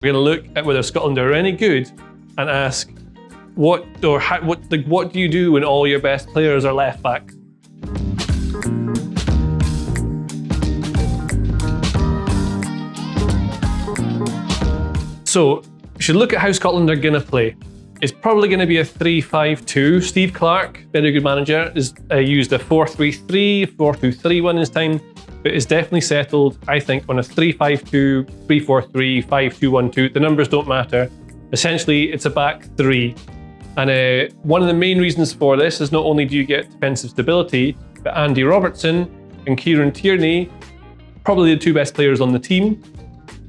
We're going to look at whether Scotland are any good and ask what do you do when all your best players are left back? So we should look at how Scotland are going to play. It's probably going to be a 3-5-2. Steve Clarke, very good manager, has used a 4-3-3, 4-2-3-1 in his time, but is definitely settled, I think, on a 3-5-2, 3-4-3, 5-2-1-2. The numbers don't matter. Essentially, it's a back three. And one of the main reasons for this is not only do you get defensive stability, but Andy Robertson and Kieran Tierney, probably the two best players on the team,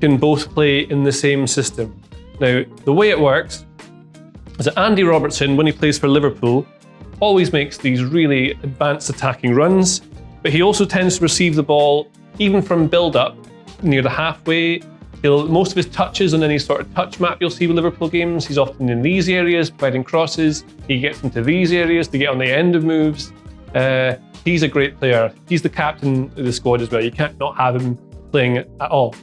can both play in the same system. Now, the way it works is that Andy Robertson, when he plays for Liverpool, always makes these really advanced attacking runs, but he also tends to receive the ball even from build-up near the halfway. Most of his touches on any sort of touch map you'll see with Liverpool games, he's often in these areas, providing crosses. He gets into these areas to get on the end of moves. He's a great player. He's the captain of the squad as well. You can't not have him playing at all.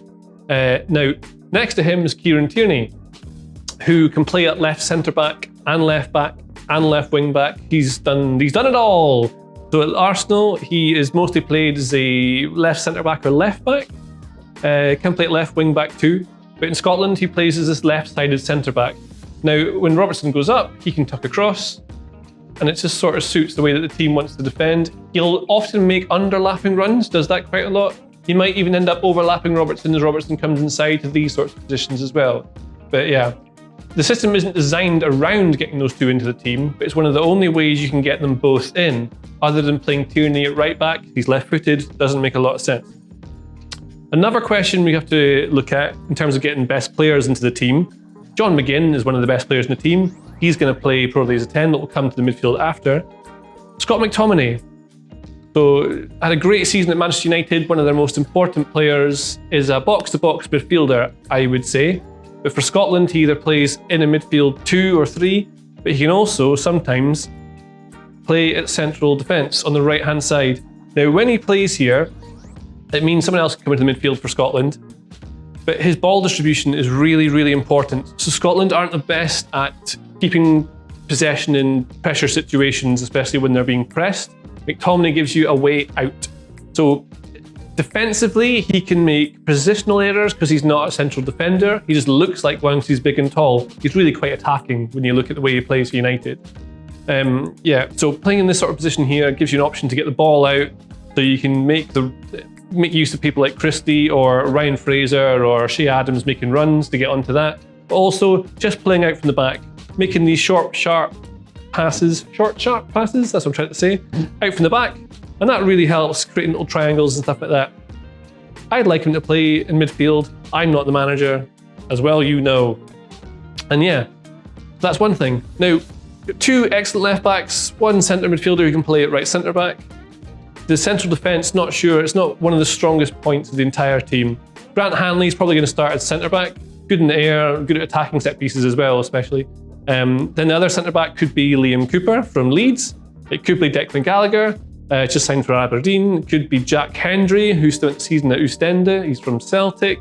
Now, next to him is Kieran Tierney, who can play at left centre-back and left wing back. He's done it all. So at Arsenal, he is mostly played as a left centre-back or left back. Can play at left wing back too. But in Scotland, he plays as this left-sided centre-back. Now, when Robertson goes up, he can tuck across, and it just sort of suits the way that the team wants to defend. He'll often make underlapping runs, does that quite a lot. He might even end up overlapping Robertson as Robertson comes inside to these sorts of positions as well. But yeah, the system isn't designed around getting those two into the team, but it's one of the only ways you can get them both in, other than playing Tierney at right back. He's left-footed, doesn't make a lot of sense. Another question we have to look at in terms of getting best players into the team. John McGinn is one of the best players in the team. He's going to play probably as a 10, that will come to the midfield after. Scott McTominay. So, had a great season at Manchester United. One of their most important players, is a box-to-box midfielder, I would say. But for Scotland, he either plays in a midfield 2 or 3, but he can also sometimes play at central defence on the right-hand side. Now, when he plays here, it means someone else can come into the midfield for Scotland, but his ball distribution is really, really important. So Scotland aren't the best at keeping possession in pressure situations, especially when they're being pressed. McTominay gives you a way out. So defensively, he can make positional errors because he's not a central defender. He just looks like one because he's big and tall. He's really quite attacking when you look at the way he plays for United. So playing in this sort of position here gives you an option to get the ball out, so you can make use of people like Christie or Ryan Fraser or Shea Adams making runs to get onto that. But also just playing out from the back, making these short, sharp passes, that's what I'm trying to say, out from the back. And that really helps creating little triangles and stuff like that. I'd like him to play in midfield. I'm not the manager, as well you know. And yeah, that's one thing. Now, two excellent left backs, one centre midfielder who can play at right centre back. The central defence, not sure. It's not one of the strongest points of the entire team. Grant Hanley's probably going to start as centre back. Good in the air, good at attacking set pieces as well, especially. Then the other centre back could be Liam Cooper from Leeds. It could be Declan Gallagher, just signed for Aberdeen. It could be Jack Hendry, who spent the season at Oostende. He's from Celtic.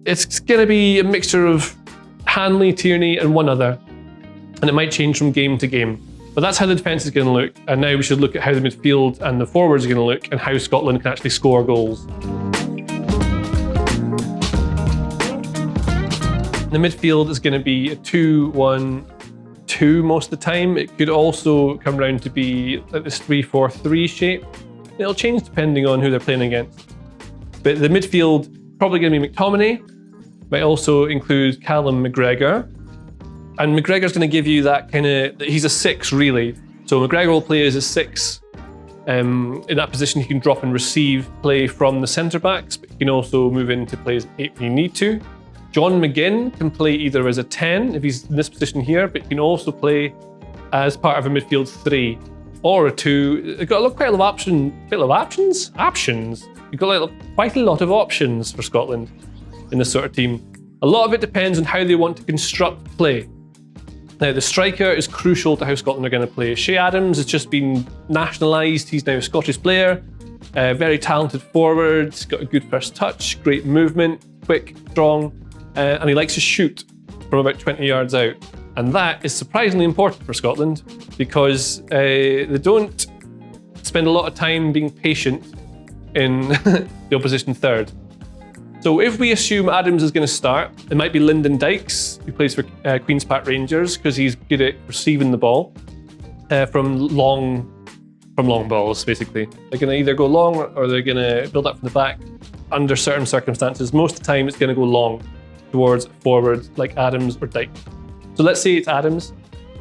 It's going to be a mixture of Hanley, Tierney, and one other. And it might change from game to game. But that's how the defence is going to look. And now we should look at how the midfield and the forwards are going to look and how Scotland can actually score goals. The midfield is going to be a 2-1-2 most of the time. It could also come around to be like this 3-4-3 shape. It'll change depending on who they're playing against. But the midfield, probably going to be McTominay. Might also include Callum McGregor. And McGregor's going to give you that kind of, he's a 6 really. So McGregor will play as a 6. In that position, he can drop and receive play from the centre backs, but he can also move in to play as 8 when you need to. John McGinn can play either as a 10 if he's in this position here, but he can also play as part of a midfield 3 or a 2. They've got quite a lot of options. You've got quite a lot of options for Scotland in this sort of team. A lot of it depends on how they want to construct play. Now, the striker is crucial to how Scotland are going to play. Shea Adams has just been nationalised. He's now a Scottish player. Very talented forward. He's got a good first touch, great movement, quick, strong. and he likes to shoot from about 20 yards out. And that is surprisingly important for Scotland because they don't spend a lot of time being patient in the opposition third. So if we assume Adams is going to start, it might be Lyndon Dykes, who plays for Queen's Park Rangers, because he's good at receiving the ball from long balls, basically. They're going to either go long or they're going to build up from the back under certain circumstances. Most of the time, it's going to go long towards forward, like Adams or Dykes. So let's say it's Adams.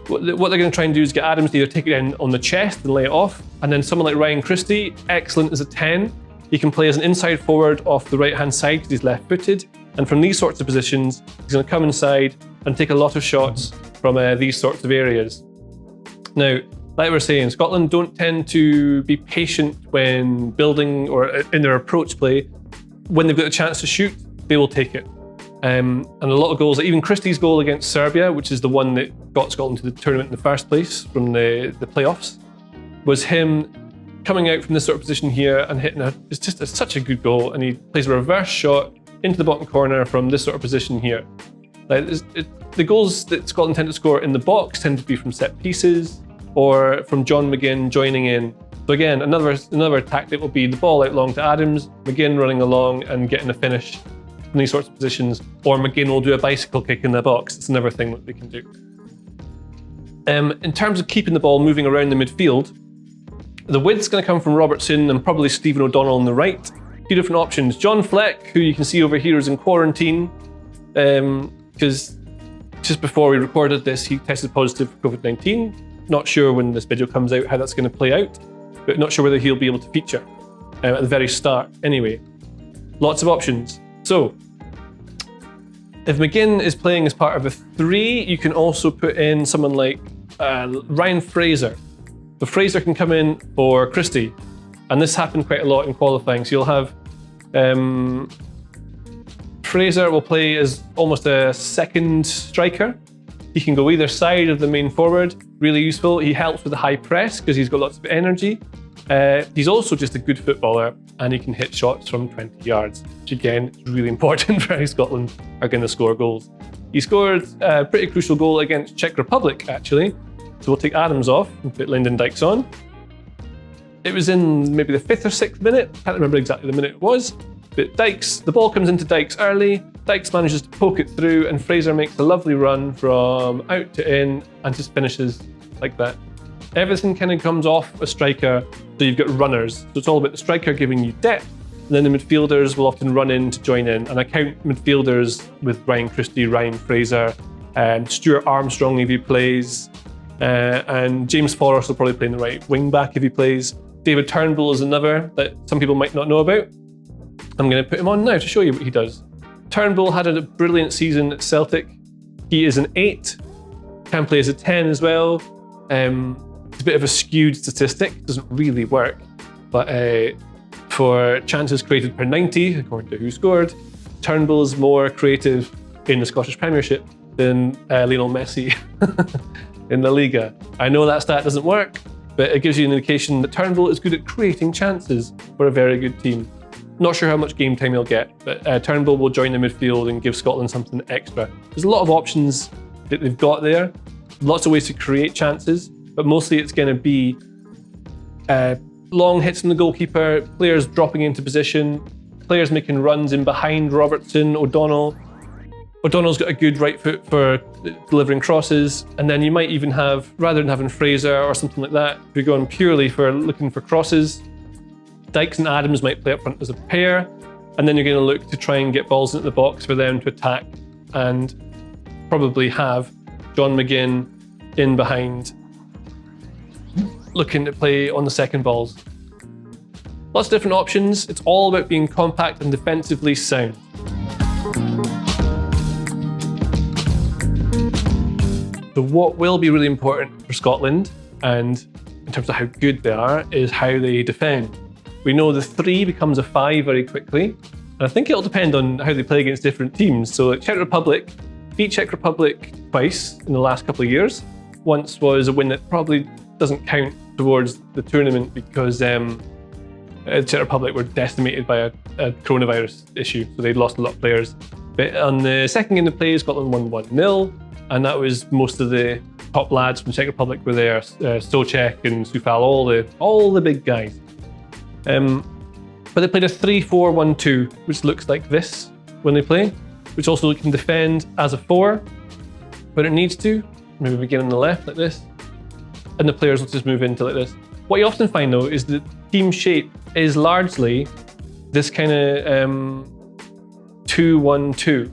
What they're going to try and do is get Adams to either take it in on the chest and lay it off, and then someone like Ryan Christie, excellent as a 10. He can play as an inside forward off the right-hand side because he's left-footed. And from these sorts of positions, he's going to come inside and take a lot of shots from these sorts of areas. Now, like we were saying, Scotland don't tend to be patient when building or in their approach play. When they've got a chance to shoot, they will take it. And a lot of goals, like even Christie's goal against Serbia, which is the one that got Scotland to the tournament in the first place from the playoffs, was him coming out from this sort of position here and hitting it's just such a good goal. And he plays a reverse shot into the bottom corner from this sort of position here. Like the goals that Scotland tend to score in the box tend to be from set pieces or from John McGinn joining in. So again, another tactic will be the ball out long to Adams, McGinn running along and getting a finish in these sorts of positions, or McGinn will do a bicycle kick in the box. It's another thing that they can do. In terms of keeping the ball moving around the midfield, the width's going to come from Robertson and probably Stephen O'Donnell on the right. Two different options. John Fleck, who you can see over here, is in quarantine because just before we recorded this, he tested positive for COVID-19. Not sure when this video comes out how that's going to play out, but not sure whether he'll be able to feature at the very start. Anyway, lots of options. So, if McGinn is playing as part of a 3, you can also put in someone like Ryan Fraser. So Fraser can come in for Christie, and this happened quite a lot in qualifying. So you'll have Fraser will play as almost a second striker. He can go either side of the main forward, really useful. He helps with the high press because he's got lots of energy. He's also just a good footballer, and he can hit shots from 20 yards, which again is really important for how Scotland are going to score goals. He scored a pretty crucial goal against Czech Republic, actually. So we'll take Adams off and put Lyndon Dykes on. It was in maybe the 5th or 6th minute. Can't remember exactly the minute it was. But Dykes, the ball comes into Dykes early. Dykes manages to poke it through, and Fraser makes a lovely run from out to in and just finishes like that. Everything kind of comes off a striker, so you've got runners. So it's all about the striker giving you depth, and then the midfielders will often run in to join in. And I count midfielders with Ryan Christie, Ryan Fraser, Stuart Armstrong if he plays, and James Forrest will probably play in the right wing back if he plays. David Turnbull is another that some people might not know about. I'm going to put him on now to show you what he does. Turnbull had a brilliant season at Celtic. He is an 8, can play as a 10 as well. It's a bit of a skewed statistic, doesn't really work, but for chances created per 90, according to Who Scored, Turnbull is more creative in the Scottish Premiership than Lionel Messi in La Liga. I know that stat doesn't work, but it gives you an indication that Turnbull is good at creating chances for a very good team. Not sure how much game time he'll get, but Turnbull will join the midfield and give Scotland something extra. There's a lot of options that they've got there, lots of ways to create chances, but mostly it's going to be long hits from the goalkeeper, players dropping into position, players making runs in behind Robertson, O'Donnell. O'Donnell's got a good right foot for delivering crosses, and then you might even have, rather than having Fraser or something like that, if you're going purely for looking for crosses, Dykes and Adams might play up front as a pair, and then you're going to look to try and get balls into the box for them to attack, and probably have John McGinn in behind, looking to play on the second balls. Lots of different options. It's all about being compact and defensively sound. So what will be really important for Scotland, and in terms of how good they are, is how they defend. We know the 3 becomes a 5 very quickly, and I think it'll depend on how they play against different teams. So like Czech Republic, beat Czech Republic twice in the last couple of years. Once was a win that probably doesn't count towards the tournament because Czech Republic were decimated by a coronavirus issue, so they'd lost a lot of players. But on the second game they played, Scotland won 1-0, and that was most of the top lads from Czech Republic were there, Stoček and Sufal, all the big guys. But they played a 3-4-1-2, which looks like this when they play, which also can defend as a 4 when it needs to. Maybe begin on the left like this, and the players will just move into like this. What you often find though is the team shape is largely this kind of 2-1-2.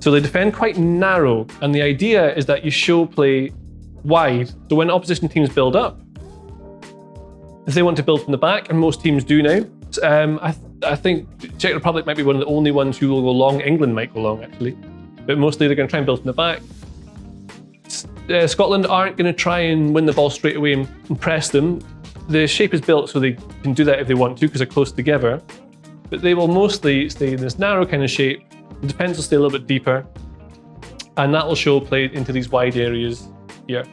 So they defend quite narrow, and the idea is that you show play wide. So when opposition teams build up, if they want to build from the back, and most teams do now, I think Czech Republic might be one of the only ones who will go long. England might go long actually, but mostly they're going to try and build from the back. Scotland aren't going to try and win the ball straight away and press them. The shape is built so they can do that if they want to because they're close together, but they will mostly stay in this narrow kind of shape. The defence will stay a little bit deeper, and that will show play into these wide areas here.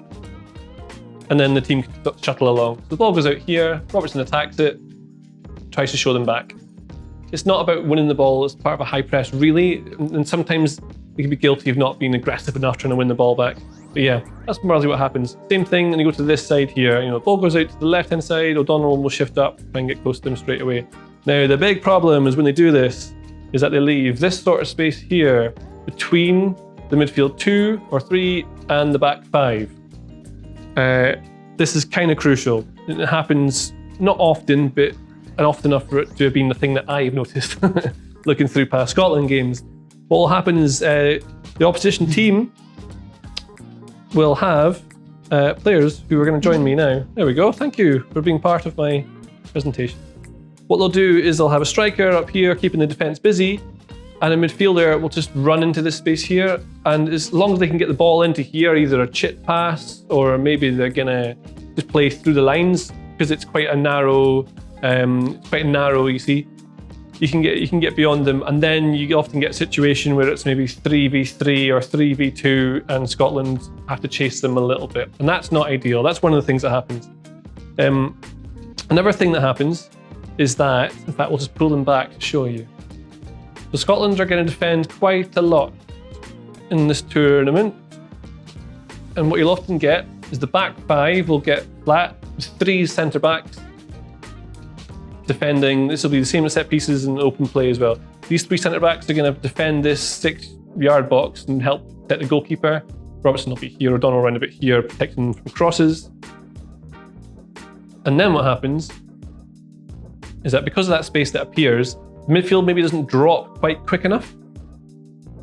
And then the team can shuttle along. So the ball goes out here, Robertson attacks it, tries to show them back. It's not about winning the ball as part of a high press really, and sometimes they can be guilty of not being aggressive enough trying to win the ball back. But yeah, that's mostly what happens. Same thing, and you go to this side here, the ball goes out to the left-hand side, O'Donnell will shift up, try and get close to them straight away. Now, the big problem is when they do this, is that they leave this sort of space here between the midfield 2 or 3 and the back 5. This is kind of crucial. It happens not often, but often enough for it to have been the thing that I've noticed looking through past Scotland games. What will happen is the opposition team will have players who are going to join me now. There we go. Thank you for being part of my presentation. What they'll do is they'll have a striker up here keeping the defence busy, and a midfielder will just run into this space here, and as long as they can get the ball into here, either a chip pass or maybe they're gonna just play through the lines because it's quite a narrow, you see. You can get beyond them, and then you often get a situation where it's maybe 3v3 or 3v2, and Scotland have to chase them a little bit, and that's not ideal. That's one of the things that happens. Another thing that happens is that, in fact, we'll just pull them back to show you. So Scotland are going to defend quite a lot in this tournament, and what you'll often get is the back 5 will get flat with 3 centre backs defending. This will be the same as set pieces and open play as well. These 3 centre backs are going to defend this 6-yard box and help protect the goalkeeper. Robertson will be here, O'Donnell around a bit here, protecting from crosses. And then what happens is that because of that space that appears, the midfield maybe doesn't drop quite quick enough.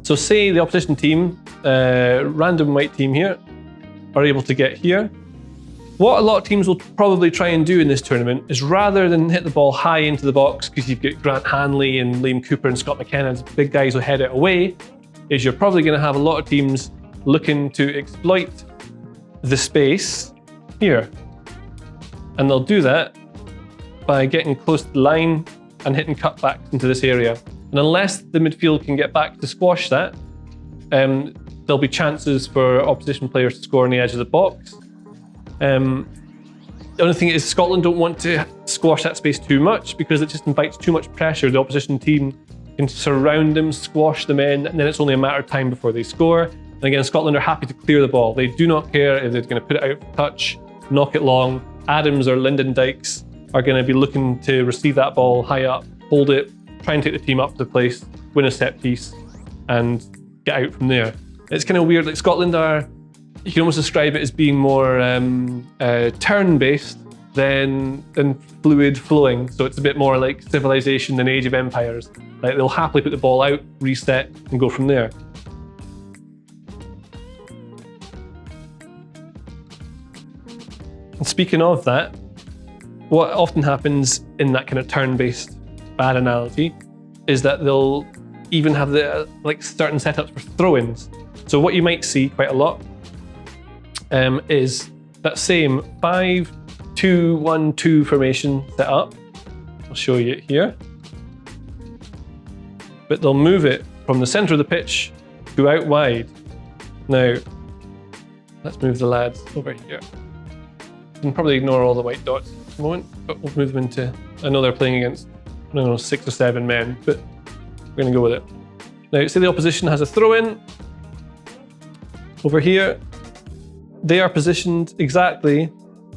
So say the opposition team, random white team here, are able to get here. What a lot of teams will probably try and do in this tournament is rather than hit the ball high into the box, because you've got Grant Hanley and Liam Cooper and Scott McKenna, big guys who head it away, is you're probably going to have a lot of teams looking to exploit the space here. And they'll do that by getting close to the line and hitting cutbacks into this area. And unless the midfield can get back to squash that, there'll be chances for opposition players to score on the edge of the box. The only thing is Scotland don't want to squash that space too much because it just invites too much pressure. The opposition team can surround them, squash them in, and then it's only a matter of time before they score. And again, Scotland are happy to clear the ball. They do not care if they're going to put it out for touch, knock it long. Adams or Lyndon Dykes are going to be looking to receive that ball high up, hold it, try and take the team up to the place, win a set piece, and get out from there. It's kind of weird. Like Scotland are, you can almost describe it as being more turn-based than fluid flowing. So it's a bit more like Civilization than Age of Empires. Like they'll happily put the ball out, reset, and go from there. And speaking of that, what often happens in that kind of turn-based bad analogy is that they'll even have the certain setups for throw-ins. So what you might see quite a lot is that same 5-2-1-2 formation set up. I'll show you it here. But they'll move it from the centre of the pitch to out wide. Now, let's move the lads over here. You can probably ignore all the white dots at the moment, but we'll move them into, I know they're playing against, 6 or 7 men, but we're going to go with it. Now, say the opposition has a throw-in over here. They are positioned exactly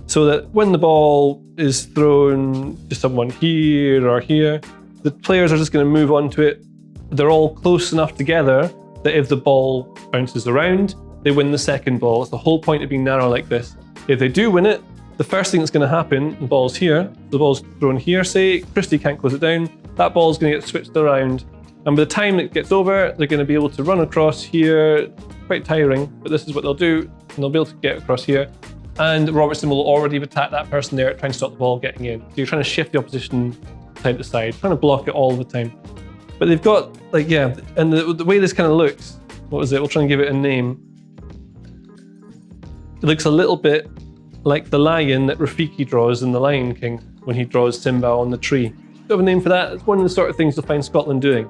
so that when the ball is thrown to someone here or here, the players are just going to move onto it. They're all close enough together that if the ball bounces around, they win the second ball. It's the whole point of being narrow like this. If they do win it, the first thing that's going to happen, the ball's here, the ball's thrown here, say, Christie can't close it down, that ball's going to get switched around. And by the time it gets over, they're going to be able to run across here, quite tiring, but this is what they'll do, and they'll be able to get across here. And Robertson will already have attacked that person there, trying to stop the ball getting in. So you're trying to shift the opposition side to side, trying to block it all the time. But they've got, like, yeah, and the way this kind of looks, what was it? We'll try and give it a name. It looks a little bit like the lion that Rafiki draws in The Lion King when he draws Simba on the tree. Do you have a name for that? It's one of the sort of things you'll find Scotland doing.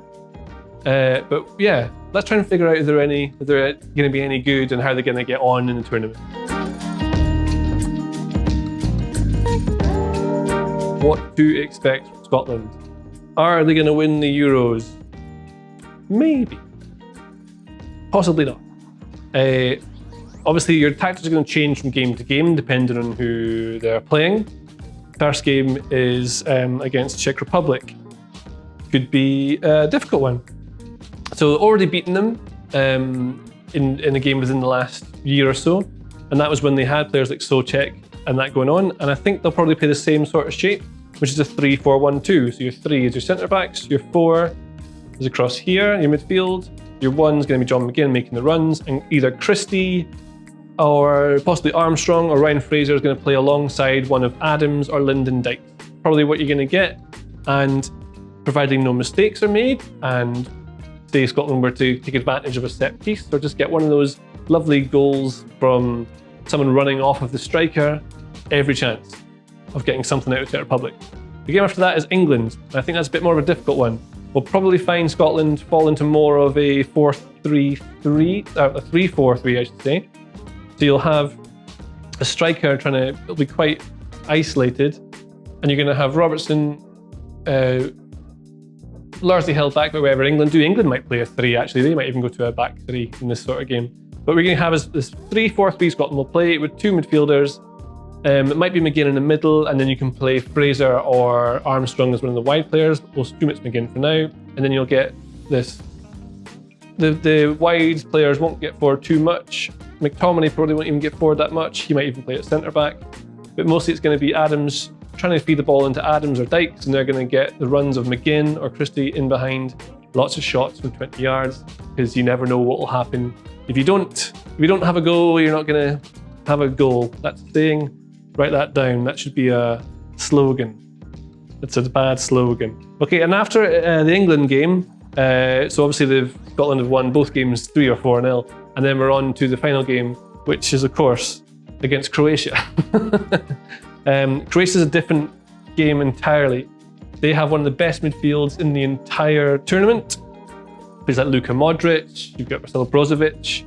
But yeah, let's try and figure out if they're going to be any good and how they're going to get on in the tournament. What to expect from Scotland? Are they going to win the Euros? Maybe. Possibly not. Obviously, your tactics are going to change from game to game depending on who they're playing. First game is against Czech Republic. Could be a difficult one. So already beaten them in a game within the last year or so, and that was when they had players like Souček and that going on. And I think they'll probably play the same sort of shape, which is a 3-4-1-2. So your 3 is your centre backs, your 4 is across here, your midfield, your 1 is going to be John McGinn making the runs, and either Christie or possibly Armstrong or Ryan Fraser is going to play alongside one of Adams or Lyndon Dykes. Probably what you're going to get, and providing no mistakes are made, and say Scotland were to take advantage of a set piece or just get one of those lovely goals from someone running off of the striker, every chance of getting something out of Czech Republic. The game after that is England. I think that's a bit more of a difficult one. We'll probably find Scotland fall into more of a 4-3-3, a 3-4-3 I should say. So you'll have a striker it'll be quite isolated, and you're going to have Robertson largely held back by wherever England do. England might play a 3 actually, they might even go to a back 3 in this sort of game. But we're going to have this 3-4-3 Scotland will play with 2 midfielders. It might be McGinn in the middle, and then you can play Fraser or Armstrong as one of the wide players. We'll assume it's McGinn for now, and then you'll get this. The wide players won't get forward too much. McTominay probably won't even get forward that much. He might even play at centre back, but mostly it's going to be Adams trying to feed the ball into Adams or Dykes, and they're going to get the runs of McGinn or Christie in behind. Lots of shots from 20 yards, because you never know what will happen. If you don't have a goal, you're not going to have a goal. That's the saying. Write that down. That should be a slogan. It's a bad slogan. Okay, and after the England game, so obviously Scotland have won both games 3 or 4-0, and then we're on to the final game, which is of course against Croatia. Croatia's a different game entirely. They have one of the best midfields in the entire tournament. Players like Luka Modric, you've got Marcelo Brozovic.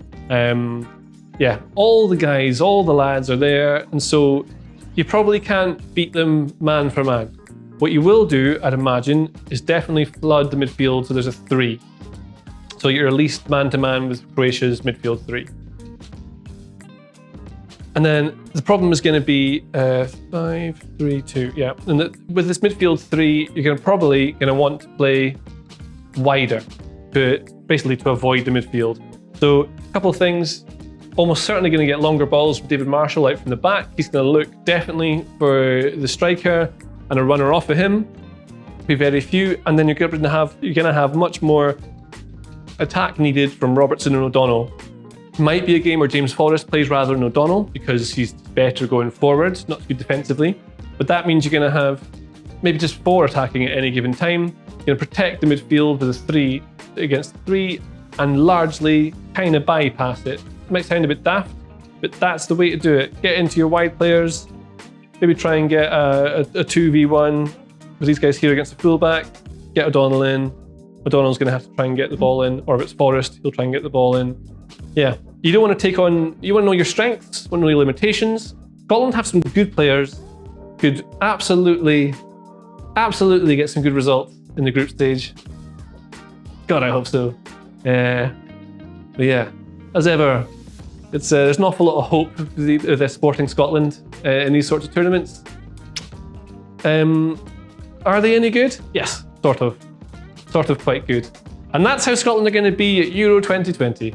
Yeah, all the guys, all the lads are there, and so you probably can't beat them man for man. What you will do, I'd imagine, is definitely flood the midfield so there's a 3. So you're at least man-to-man with Croatia's midfield 3. And then the problem is going to be 5-3-2, yeah. And with this midfield 3, you're probably going to want to play wider, basically to avoid the midfield. So a couple of things. Almost certainly going to get longer balls from David Marshall out from the back. He's going to look definitely for the striker and a runner off of him. Be very few, and then you're going to have much more attack needed from Robertson and O'Donnell. Might be a game where James Forrest plays rather than O'Donnell because he's better going forward, not good defensively. But that means you're going to have maybe just 4 attacking at any given time. You're going to protect the midfield with a 3 against 3 and largely kind of bypass it. It might sound a bit daft, but that's the way to do it. Get into your wide players, maybe try and get a 2v1 with these guys here against the fullback, get O'Donnell in. O'Donnell's going to have to try and get the ball in, or if it's Forrest, he'll try and get the ball in. Yeah, you don't want to you want to know your strengths, you want to know your limitations. Scotland have some good players, could absolutely get some good results in the group stage. God, I hope so. But yeah, as ever, it's there's an awful lot of hope with the Sporting Scotland in these sorts of tournaments. Are they any good? Yes, sort of quite good. And that's how Scotland are going to be at Euro 2020.